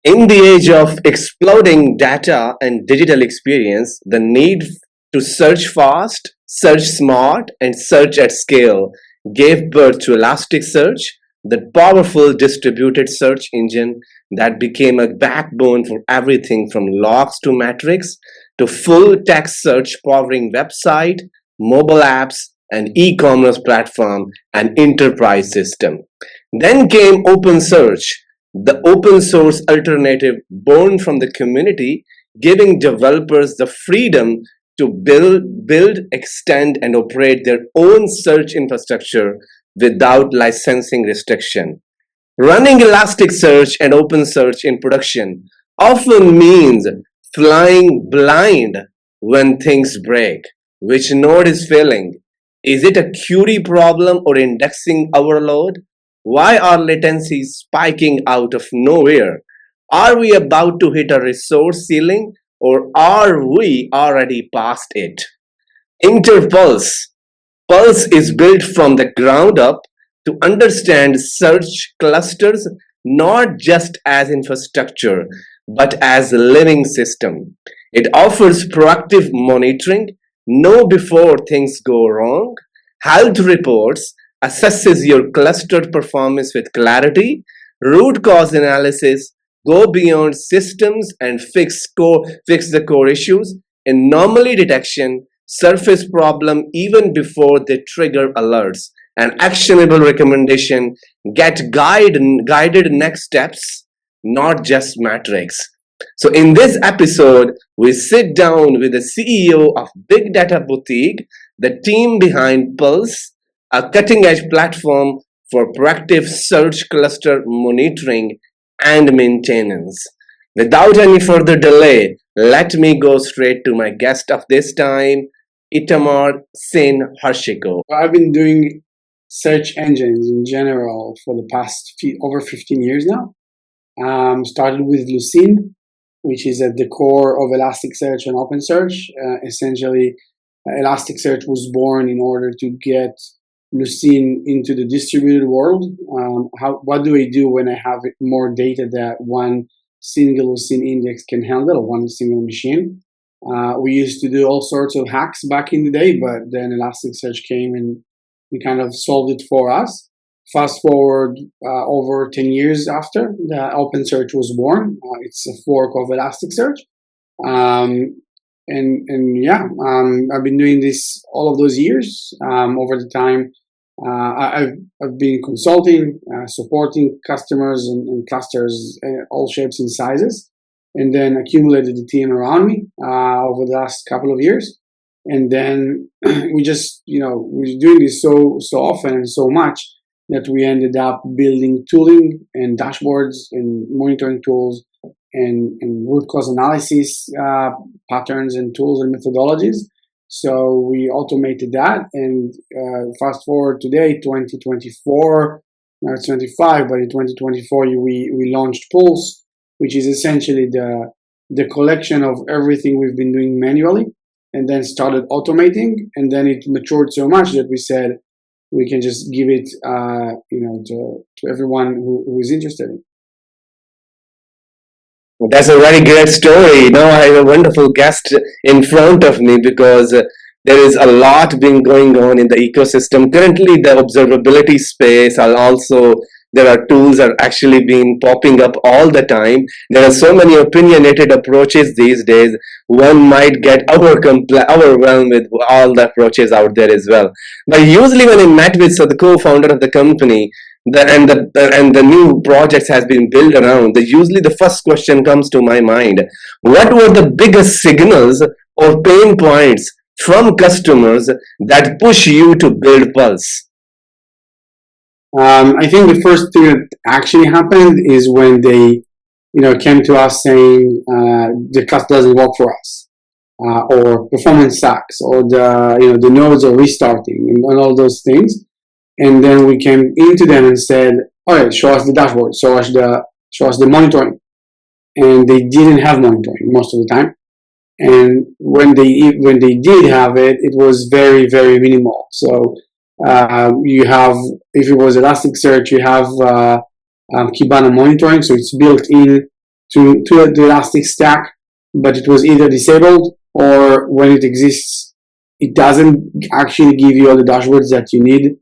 In the age of exploding data and digital experience, the need to search fast, search smart, and search at scale gave birth to Elasticsearch, the powerful distributed search engine that became a backbone for everything from logs to metrics to full text search powering website, mobile apps, and e-commerce platform and enterprise system. Then came OpenSearch, the open source alternative born from the community, giving developers the freedom to build, extend, and operate their own search infrastructure without licensing restriction. Running Elasticsearch and OpenSearch in production often means flying blind when things break. Which node is failing? Is it a query problem or indexing overload? Why are latencies spiking out of nowhere? Are we about to hit a resource ceiling or are we already past it? Enter Pulse. Pulse is built from the ground up to understand search clusters not just as infrastructure but as a living system. It offers proactive monitoring, know before things go wrong, health reports, assesses your clustered performance with clarity, root cause analysis, go beyond systems and fix the core issues, anomaly detection, surface problem even before they trigger alerts, an actionable recommendation, guided next steps, not just metrics. So in this episode, we sit down with the CEO of BigDataBotique, the team behind Pulse, a cutting-edge platform for proactive search cluster monitoring and maintenance. Without any further delay, let me go straight to my guest of this time, Itamar Sin Harshiko. I've been doing search engines in general for the past over 15 years now. Started with Lucene, which is at the core of Elasticsearch and OpenSearch. Essentially, Elasticsearch was born in order to get Lucene into the distributed world. What do I do when I have more data that one single Lucene index can handle, or one single machine? We used to do all sorts of hacks back in the day, but then Elasticsearch came and kind of solved it for us. Fast forward over 10 years after, the OpenSearch was born. It's a fork of Elasticsearch. I've been doing this all of those years. Over the time, I've been consulting, supporting customers and clusters, all shapes and sizes, and then accumulated the team around me over the last couple of years. And then we're doing this so often and so much that we ended up building tooling and dashboards and monitoring tools and root cause analysis patterns and tools and methodologies. So we automated that, and fast forward today, 2024, now it's 25, but in 2024 we launched Pulse, which is essentially the collection of everything we've been doing manually, and then started automating, and then it matured so much that we said we can just give it to everyone who is interested in. That's a very great story. Now I have a wonderful guest in front of me because there is a lot being going on in the ecosystem. Currently, the observability space are also, there are tools are actually being popping up all the time. There are so many opinionated approaches these days. One might get overwhelmed with all the approaches out there as well. But usually when I met with the co-founder of the company, and the new projects has been built around, usually the first question comes to my mind: what were the biggest signals or pain points from customers that push you to build Pulse? I think the first thing that actually happened is when they came to us saying the class doesn't work for us, or performance sucks, or the nodes are restarting, and all those things. And then we came into them and said, all right, show us the dashboard, show us the monitoring. And they didn't have monitoring most of the time. And when they did have it, it was very, very minimal. So you have, if it was Elasticsearch, you have Kibana monitoring, so it's built in to the Elastic Stack, but it was either disabled or when it exists, it doesn't actually give you all the dashboards that you need.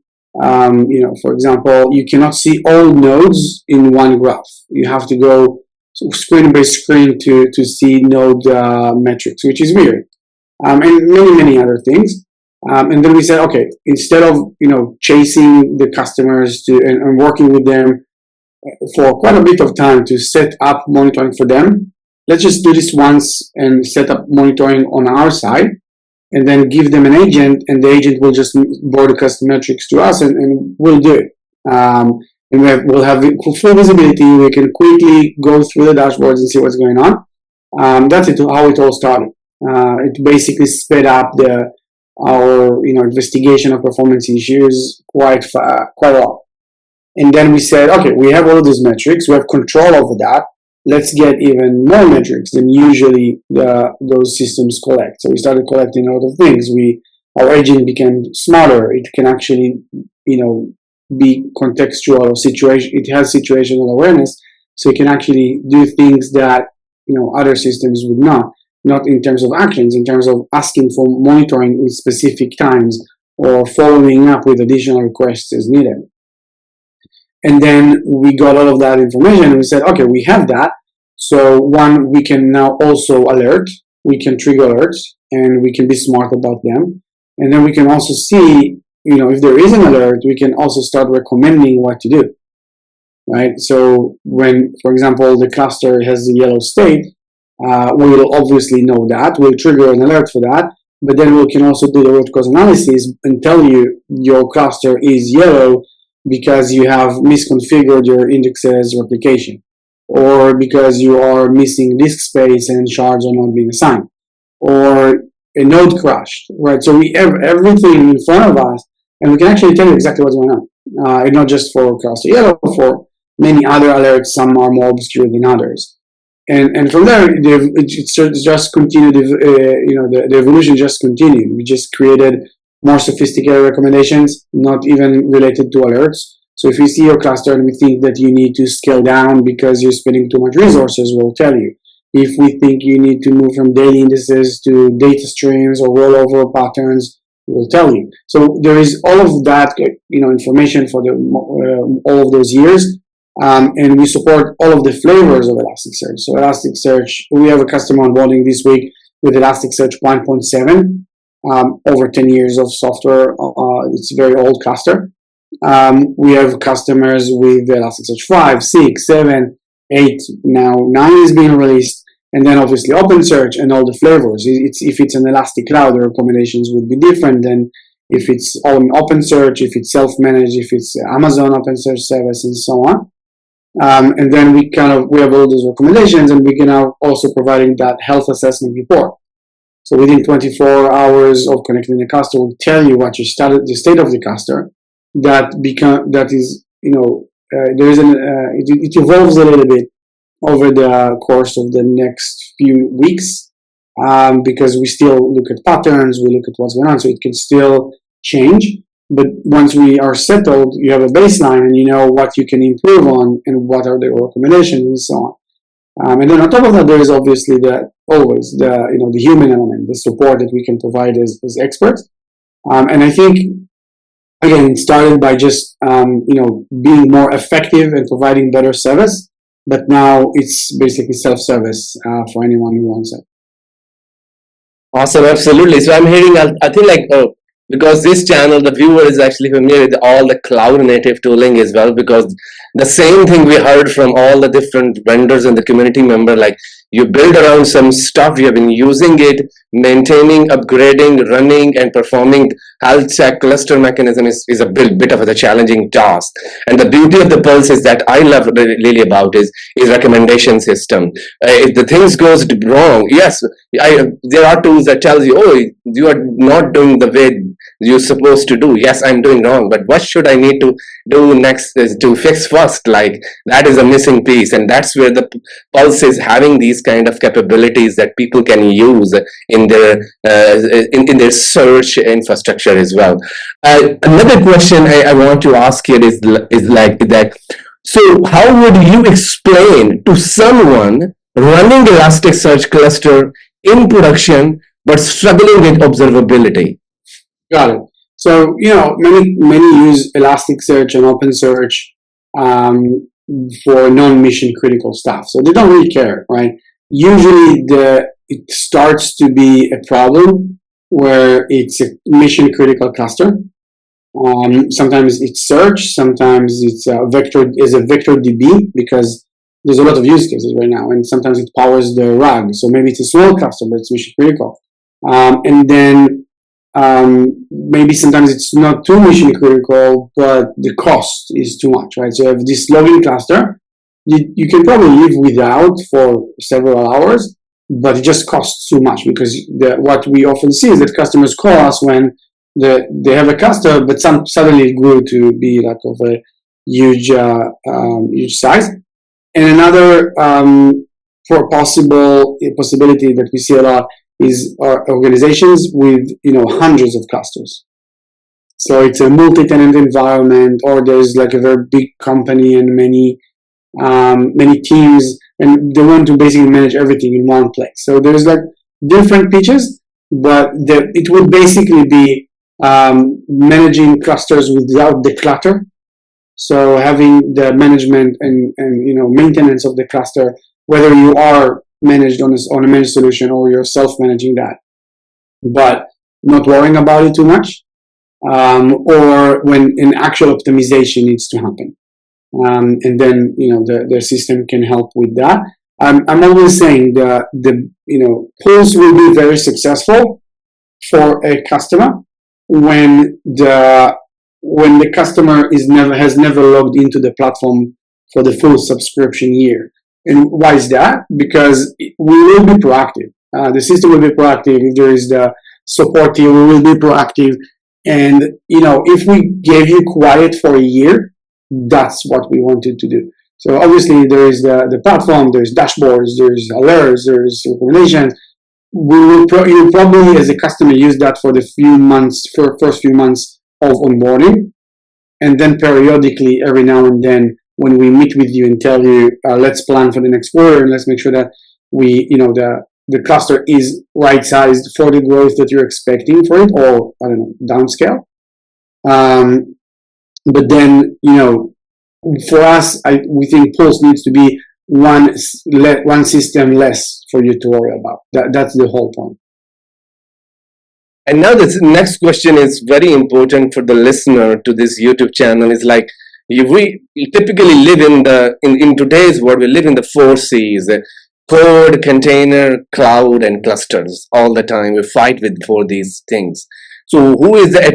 For example, you cannot see all nodes in one graph. You have to go screen by screen to see node metrics, which is weird, and many other things. And then we said, okay, instead of chasing the customers and working with them for quite a bit of time to set up monitoring for them, let's just do this once and set up monitoring on our side, and then give them an agent, and the agent will just broadcast metrics to us, and we'll do it. And we'll have full visibility. We can quickly go through the dashboards and see what's going on. That's how it all started. It basically sped up our investigation of performance issues quite a lot. And then we said, okay, we have all of these metrics. We have control over that. Let's get even more metrics than usually those systems collect. So we started collecting a lot of things. Our agent became smarter. It can actually, be contextual or situation. It has situational awareness, so it can actually do things that other systems would not in terms of actions, in terms of asking for monitoring in specific times or following up with additional requests as needed. And then we got all of that information and we said, okay, we have that. So one, we can now also alert, we can trigger alerts, and we can be smart about them. And then we can also see, if there is an alert, we can also start recommending what to do, right? So when, for example, the cluster has the yellow state, we will obviously know that. We'll trigger an alert for that, but then we can also do the root cause analysis and tell you your cluster is yellow because you have misconfigured your indexes replication, or because you are missing disk space and shards are not being assigned, or a node crashed, right? So we have everything in front of us, and we can actually tell you exactly what's going on. And not just for cluster yellow, for many other alerts. Some are more obscure than others. And from there, it's just continued. The evolution just continued. We just created more sophisticated recommendations, not even related to alerts. So if we see your cluster and we think that you need to scale down because you're spending too much resources, we'll tell you. If we think you need to move from daily indices to data streams or rollover patterns, we'll tell you. So there is all of that, information for all of those years. And we support all of the flavors of Elasticsearch. So Elasticsearch, we have a customer onboarding this week with Elasticsearch 1.7, over 10 years of software. It's a very old cluster. We have customers with Elasticsearch 5, 6, 7, 8, now 9 is being released, and then obviously OpenSearch and all the flavors. If it's an Elastic Cloud, the recommendations would be different than if it's on OpenSearch, if it's self-managed, if it's Amazon OpenSearch service, and so on. And then we have all those recommendations, and we can now also providing that health assessment report. So within 24 hours of connecting the cluster, will tell you what the state of the cluster. It evolves a little bit over the course of the next few weeks, because we still look at patterns, we look at what's going on, so it can still change. But once we are settled, you have a baseline and you know what you can improve on and what are the recommendations and so on. And then on top of that, there is obviously the human element, the support that we can provide as experts. And I think, again, it started by just being more effective and providing better service, but now it's basically self-service for anyone who wants it. Awesome, absolutely. So I'm hearing, I think because this channel, the viewer is actually familiar with all the cloud native tooling as well, because the same thing we heard from all the different vendors and the community member, like you build around some stuff, you have been using it, maintaining, upgrading, running, and performing health check cluster mechanism is a bit of a challenging task. And the beauty of the Pulse is that I love really about is recommendation system. If the things goes wrong, yes, there are tools that tells you, oh, you are not doing the way you're supposed to do. Yes, I'm doing wrong, but what should I need to do next is to fix first? Like that is a missing piece, and that's where the Pulse is having these kind of capabilities that people can use in their search infrastructure as well. Another question I want to ask here is like that. So how would you explain to someone running Elasticsearch cluster in production but struggling with observability? Got it. So, many use Elasticsearch and OpenSearch um, for non-mission critical stuff. So they don't really care, right? Usually, it starts to be a problem where it's a mission critical cluster. Sometimes it's search, sometimes it's a vector DB, because there's a lot of use cases right now, and sometimes it powers the RAG. So maybe it's a small cluster, but it's mission critical. And then maybe sometimes it's not too mission critical, but the cost is too much, right? So you have this logging cluster, you can probably live without for several hours, but it just costs too much, because what we often see is that customers call us when they have a cluster, but suddenly it grew to be like of a huge size. And another possibility that we see a lot is organizations with hundreds of clusters. So it's a multi-tenant environment, or there's like a very big company and many teams, and they want to basically manage everything in one place. So there's like different pitches, but it would basically be managing clusters without the clutter. So having the management and maintenance of the cluster, whether you are managed on a managed solution or you're self-managing that, but not worrying about it too much, or when an actual optimization needs to happen, and then the system can help with that. I'm always saying the Pulse will be very successful for a customer when the customer has never logged into the platform for the full subscription year. And why is that? Because we will be proactive. The system will be proactive. If there is the support team, we will be proactive. And if we gave you quiet for a year, that's what we wanted to do. So obviously there is the platform, there's dashboards, there's alerts, there's recommendations. You'll probably, as a customer, use that for the first few months of onboarding, and then periodically, every now and then, when we meet with you and tell you, let's plan for the next quarter and let's make sure that the cluster is right sized for the growth that you're expecting for it, or downscale. But then, for us, we think Pulse needs to be one system less for you to worry about. That's the whole point. And now this next question is very important for the listener to this YouTube channel. Is like, we typically live in today's world, we live in the 4 C's: code, container, cloud, and clusters. All the time we fight for these things. So who is the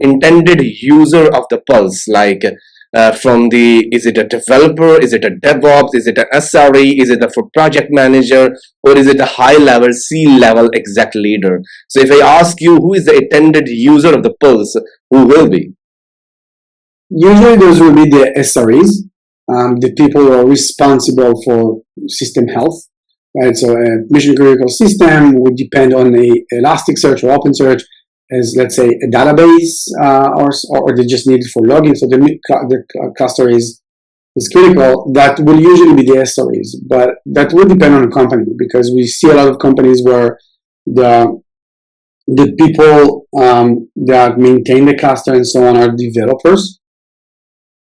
intended user of the Pulse? Like, is it a developer, is it a DevOps, is it an SRE, is it a project manager, or is it a high-level C-level exec leader? So if I ask you, who is the intended user of the Pulse, who will be? Usually those will be the SREs, the people who are responsible for system health, right? So a mission critical system would depend on the Elasticsearch or OpenSearch as, let's say, a database, or they just need it for logging. So the cluster is critical. That will usually be the SREs, but that will depend on the company, because we see a lot of companies where the people that maintain the cluster and so on are developers.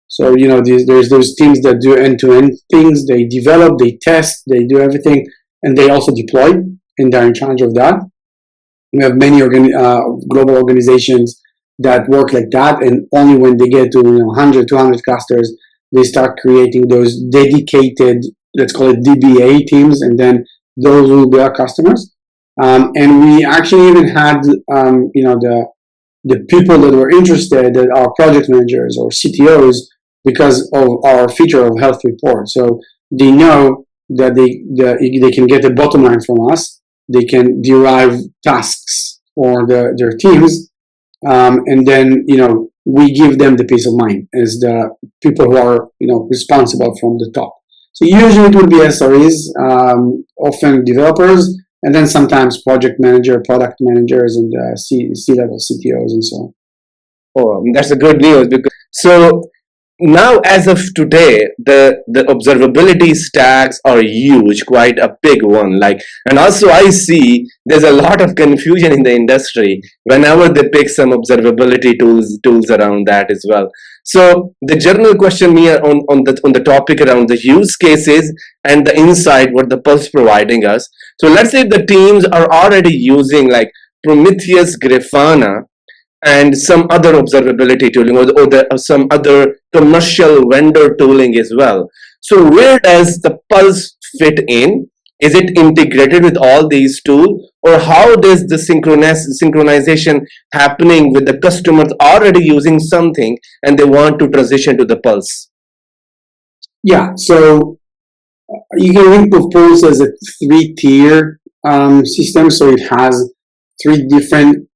So there's those teams that do end-to-end things. They develop, they test, they do everything, and they also deploy, and they're in charge of that. We have many global organizations that work like that, and only when they get to 100, 200 clusters, they start creating those dedicated, let's call it DBA teams, and then those will be our customers. And we actually even had the people that were interested, that are project managers or CTOs, because of our feature of health report. So they know that they can get a bottom line from us. They can derive tasks for their teams, and then we give them the peace of mind as the people who are responsible from the top. So usually it would be SREs, often developers, and then sometimes project manager, product managers, and C-level CTOs and so on. Oh, that's a good news. So now as of today, the observability stacks are huge, quite a big one. Like, and also I see there's a lot of confusion in the industry whenever they pick some observability tools around that as well. So the general question here on the topic around the use cases and the insight what the Pulse providing us. So let's say the teams are already using like Prometheus, Grafana, and some other observability tooling, or some other commercial vendor tooling as well. So where does the Pulse fit in? Is it integrated with all these tools, or how does the synchronization happening with the customers already using something and they want to transition to the Pulse? Yeah, so you can think of Pulse as a three-tier system. So it has three different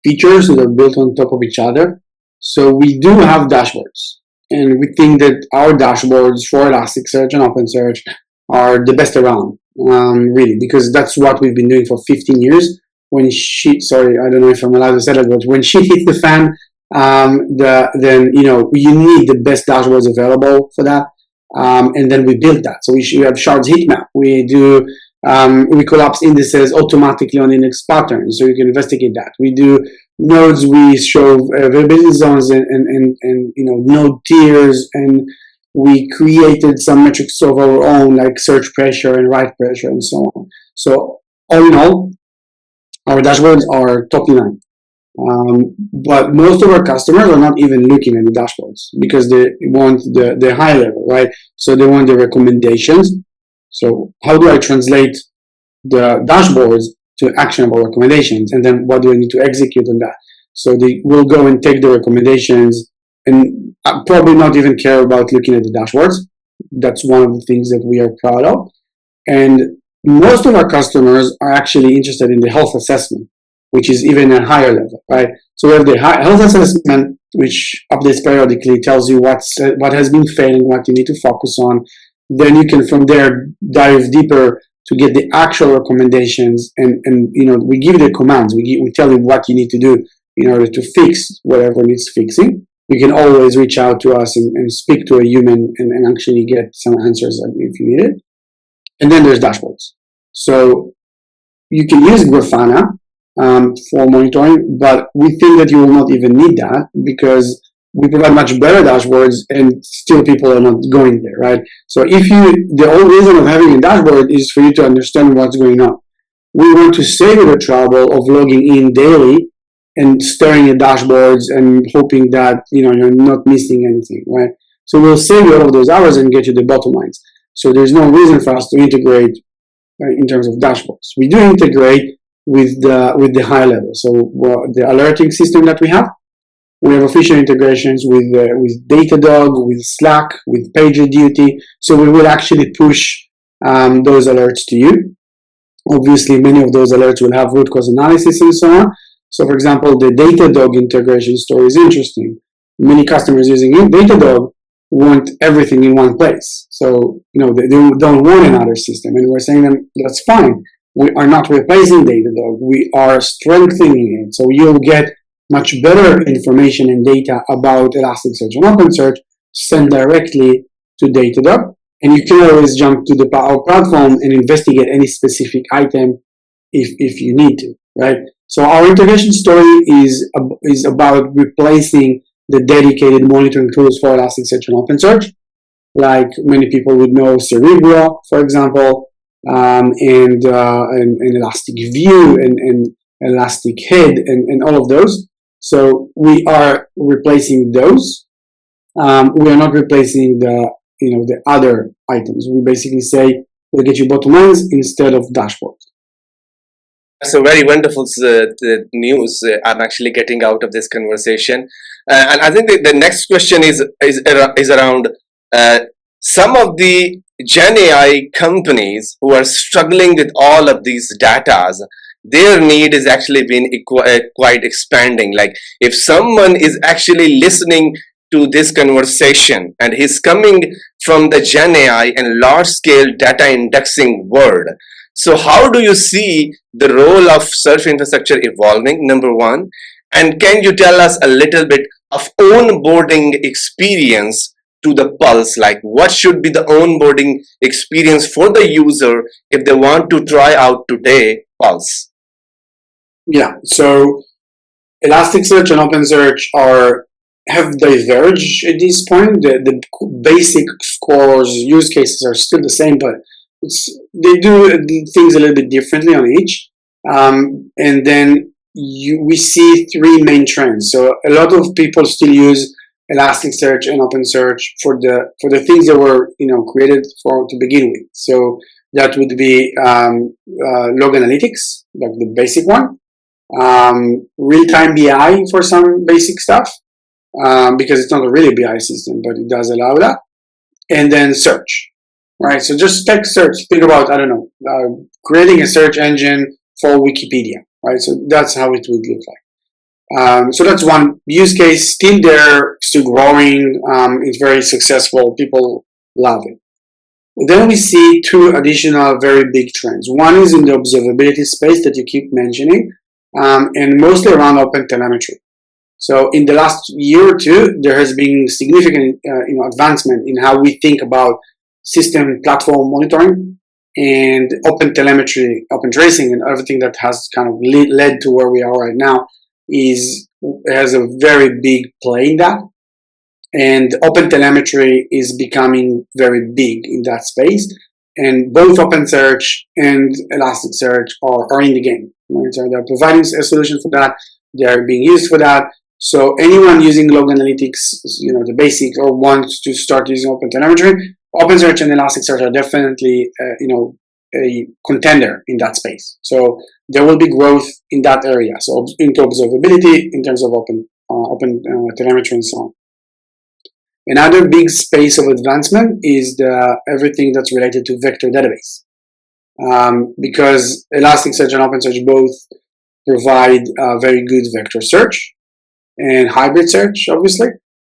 features that are built on top of each other. So we do have dashboards, and we think that our dashboards for Elasticsearch and OpenSearch are the best around, really, because that's what we've been doing for 15 years. When shit, sorry, I don't know if I'm allowed to say that, but when shit hits the fan, then you need the best dashboards available for that. And then we build that. So we have shards heat map. We do we collapse indices automatically on index patterns, so you can investigate that. We do nodes. We show availability zones and node tiers, and we created some metrics of our own, like search pressure and write pressure and so on. So all in all, our dashboards are top line. But most of our customers are not even looking at the dashboards because they want the high level, right? So they want the recommendations. So how do I translate the dashboards to actionable recommendations? And then what do I need to execute on that? So they will go and take the recommendations and probably not even care about looking at the dashboards. That's one of the things that we are proud of. And most of our customers are actually interested in the health assessment, which is even a higher level, right? So we have the health assessment, which updates periodically, tells you what has been failing, what you need to focus on. Then you can from there dive deeper to get the actual recommendations, and we give you the commands. We tell you what you need to do in order to fix whatever needs fixing. You can always reach out to us and speak to a human and actually get some answers if you need it. And then there's dashboards. So you can use Grafana for monitoring, but we think that you will not even need that because we provide much better dashboards and still people are not going there, right? So the only reason of having a dashboard is for you to understand what's going on. We want to save you the trouble of logging in daily and staring at dashboards and hoping that you're not missing anything, right? So we'll save you all of those hours and get you the bottom lines. So there's no reason for us to integrate in terms of dashboards. We do integrate with the high level. So the alerting system that we have official integrations with Datadog, with Slack, with PagerDuty. So we will actually push those alerts to you. Obviously, many of those alerts will have root cause analysis and so on. So, for example, the Datadog integration story is interesting. Many customers using Datadog want everything in one place. So, they don't want another system. And we're saying them, that's fine. We are not replacing Datadog. We are strengthening it. So you'll get much better information and data about Elasticsearch and OpenSearch sent directly to Datadog. And you can always jump to our platform and investigate any specific item if you need to, right? So our integration story is about replacing the dedicated monitoring tools for Elasticsearch and OpenSearch, like many people would know Cerebro, for example, and Elastic View and Elastic Head and all of those. So we are replacing those. We are not replacing the other items. We basically say we'll get you bottom lines instead of dashboards. So very wonderful news I'm actually getting out of this conversation, and I think the next question is around some of the Gen AI companies who are struggling with all of these datas. Their need is actually been quite expanding. Like if someone is actually listening to this conversation and he's coming from the Gen AI and large scale data indexing world, so how do you see the role of search infrastructure evolving, number one? And can you tell us a little bit of onboarding experience to the Pulse, like what should be the onboarding experience for the user if they want to try out today Pulse? Yeah, so Elasticsearch and OpenSearch have diverged at this point. The basic scores, use cases are still the same, but they do things a little bit differently on each. And then we see three main trends. So a lot of people still use Elasticsearch and OpenSearch for the things that were created for to begin with. So that would be log analytics, like the basic one, real-time BI for some basic stuff, because it's not a really BI system, but it does allow that, and then search. Right, so just text search. Think about, I don't know, creating a search engine for Wikipedia. Right, so that's how it would look like. So that's one use case. Still there, still growing. It's very successful. People love it. Then we see two additional very big trends. One is in the observability space that you keep mentioning, and mostly around OpenTelemetry. So in the last year or two, there has been significant advancement in how we think about system platform monitoring and OpenTelemetry, open tracing, and everything that has kind of led to where we are right now has a very big play in that. And OpenTelemetry is becoming very big in that space. And both OpenSearch and Elasticsearch are in the game. Right? So they're providing a solution for that. They're being used for that. So anyone using log analytics, the basic, or wants to start using OpenTelemetry, OpenSearch and Elasticsearch are definitely, a contender in that space. So there will be growth in that area. So into observability, in terms of OpenTelemetry and so on. Another big space of advancement is everything that's related to vector database, because Elasticsearch and OpenSearch both provide very good vector search and hybrid search, obviously.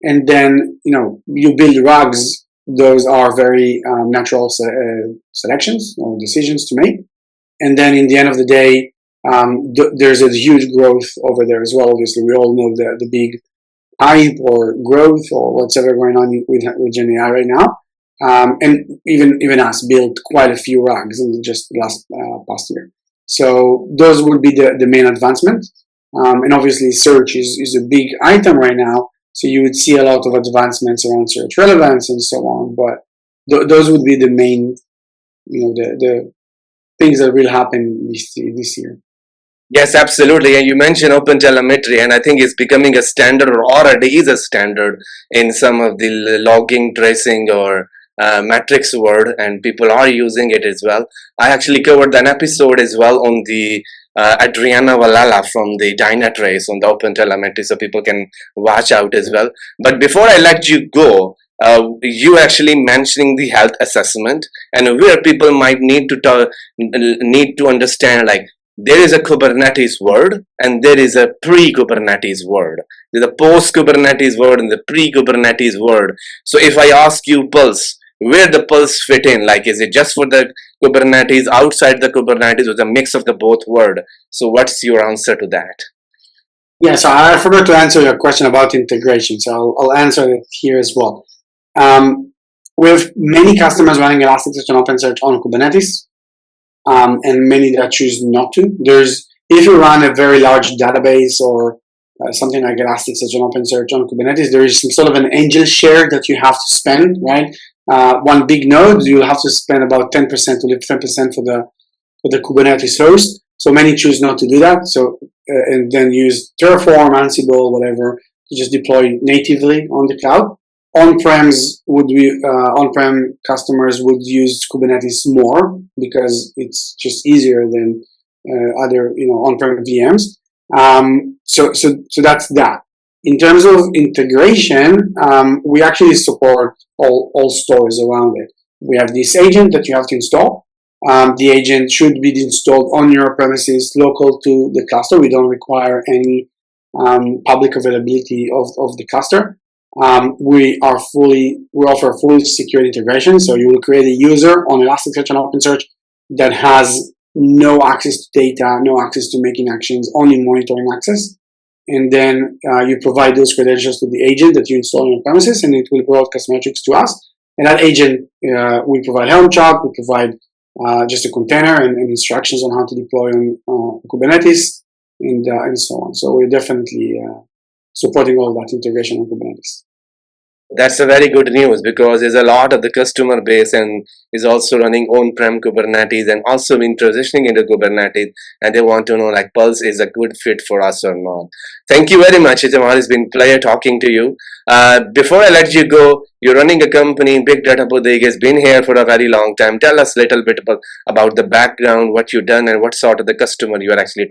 And then you build rugs. Those are very natural selections or decisions to make. And then in the end of the day, there's a huge growth over there as well. Obviously, we all know the big hype or growth or whatever going on with Gen AI right now. And even us built quite a few rugs in just past year. So those would be the main advancements. And obviously search is a big item right now. So you would see a lot of advancements around search relevance and so on. But those would be the main, the things that will happen this year. Yes, absolutely. And you mentioned OpenTelemetry, and I think it's becoming a standard, or already is a standard in some of the logging, tracing, or metrics world, and people are using it as well. I actually covered an episode as well on the Adriana Valala from the Dynatrace on the OpenTelemetry, so people can watch out as well. But before I let you go, you actually mentioning the health assessment, and where people might need to understand, like, there is a Kubernetes world and there is a pre-Kubernetes world. There's a post-Kubernetes world and the pre-Kubernetes world. So if I ask you Pulse, where the Pulse fit in, like, is it just for the Kubernetes, outside the Kubernetes, or the mix of the both world? So what's your answer to that? Yeah, so I forgot to answer your question about integration, so I'll answer it here as well. We have many customers running Elasticsearch and OpenSearch on Kubernetes, and many that choose not to. If you run a very large database or something like Elasticsearch and OpenSearch on Kubernetes, there is some sort of an angel share that you have to spend, right? One big node, you'll have to spend about 10% to leave 10% for the Kubernetes host. So many choose not to do that. So and then use Terraform, Ansible, whatever, to just deploy natively on the cloud. On-prem customers would use Kubernetes more because it's just easier than other on-prem VMs. So that's that. In terms of integration, we actually support all stores around it. We have this agent that you have to install. The agent should be installed on your premises, local to the cluster. We don't require any public availability of the cluster. We offer full secure integration. So you will create a user on Elasticsearch and OpenSearch that has no access to data, no access to making actions, only monitoring access. and then you provide those credentials to the agent that you install on your premises, and it will broadcast metrics to us. And that agent, we provide Helm chart, we provide just a container and instructions on how to deploy on Kubernetes and so on. So we're definitely supporting all that integration on Kubernetes. That's a very good news, because there's a lot of the customer base and is also running on-prem Kubernetes and also been transitioning into Kubernetes, and they want to know like Pulse is a good fit for us or not. Thank you very much, Itamar. It's been a pleasure talking to you. Before I let you go, you're running a company, BigDataBotique, has been here for a very long time. Tell us a little bit about the background, what you've done, and what sort of the customer you are actually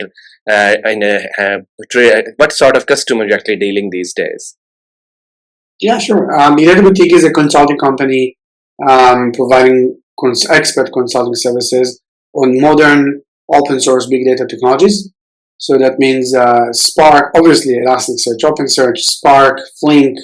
what sort of customer you're actually dealing these days. Yeah, sure. BigDataBotique is a consulting company providing expert consulting services on modern open source big data technologies. So that means Spark, obviously ElasticSearch OpenSearch, Spark, Flink,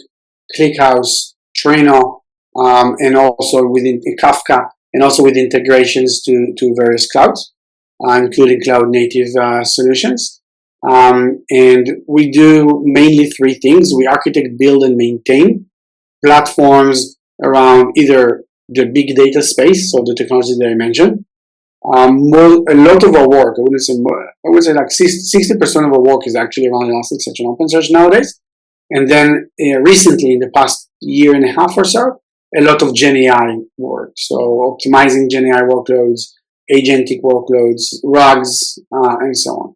ClickHouse, Trino, and also within Kafka, and also with integrations to various clouds, including cloud native solutions. And we do mainly three things. We architect, build, and maintain platforms around either the big data space, so the technology that I mentioned. A lot of our work, I would say like 60% of our work is actually around Elasticsearch and OpenSearch nowadays. And then recently, in the past year and a half or so, a lot of Gen AI work. So optimizing Gen AI workloads, agentic workloads, RAGs, and so on.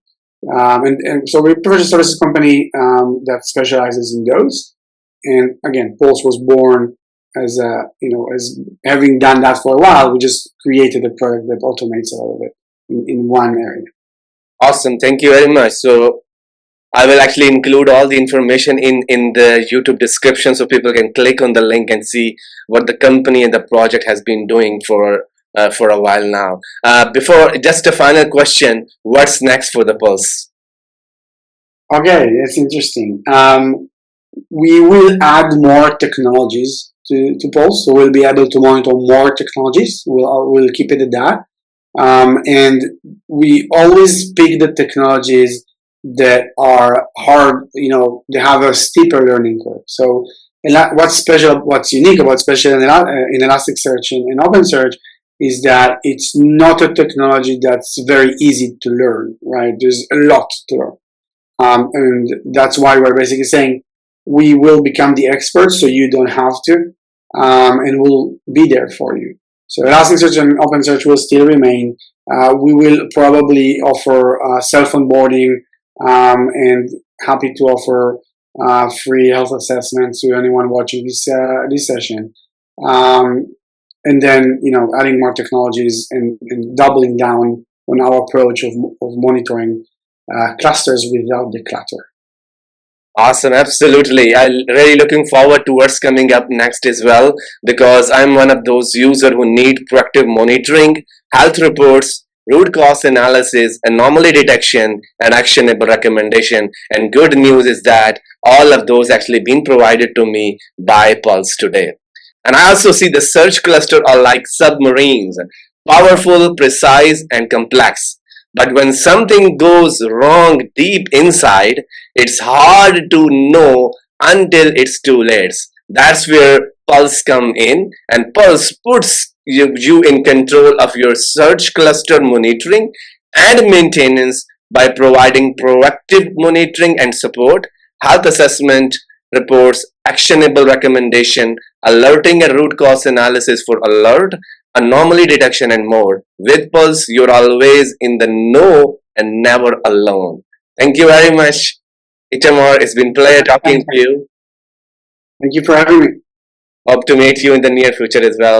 And so we're a professional services company that specializes in those. And again, Pulse was born as as having done that for a while. We just created a product that automates all of it in one area. Awesome, thank you very much. So I will actually include all the information in the YouTube description, so people can click on the link and see what the company and the project has been doing for a while now. Before, just a final question, what's next for the Pulse? Okay, that's interesting. We will add more technologies to Pulse, so we'll be able to monitor more technologies. We'll keep it at that. And we always pick the technologies that are hard, they have a steeper learning curve. So what's unique about special in Elasticsearch and OpenSearch is that it's not a technology that's very easy to learn, right? There's a lot to learn. And that's why we're basically saying we will become the experts so you don't have to, and we'll be there for you. So Elasticsearch and OpenSearch will still remain. We will probably offer self-onboarding and happy to offer free health assessments to anyone watching this session. And then, adding more technologies and doubling down on our approach of monitoring clusters without the clutter. Awesome, absolutely. I'm really looking forward to what's coming up next as well, because I'm one of those users who need proactive monitoring, health reports, root cause analysis, anomaly detection, and actionable recommendation. And good news is that all of those actually been provided to me by Pulse today. And I also see the search cluster are like submarines, powerful, precise, and complex. But when something goes wrong deep inside, it's hard to know until it's too late. That's where Pulse come in, and Pulse puts you in control of your search cluster monitoring and maintenance by providing proactive monitoring and support, health assessment reports, actionable recommendation, alerting and root cause analysis for alert, anomaly detection, and more. With Pulse, you're always in the know and never alone. Thank you very much, Itamar. It's been a pleasure talking to you. Thank you for having me. Hope to meet you in the near future as well.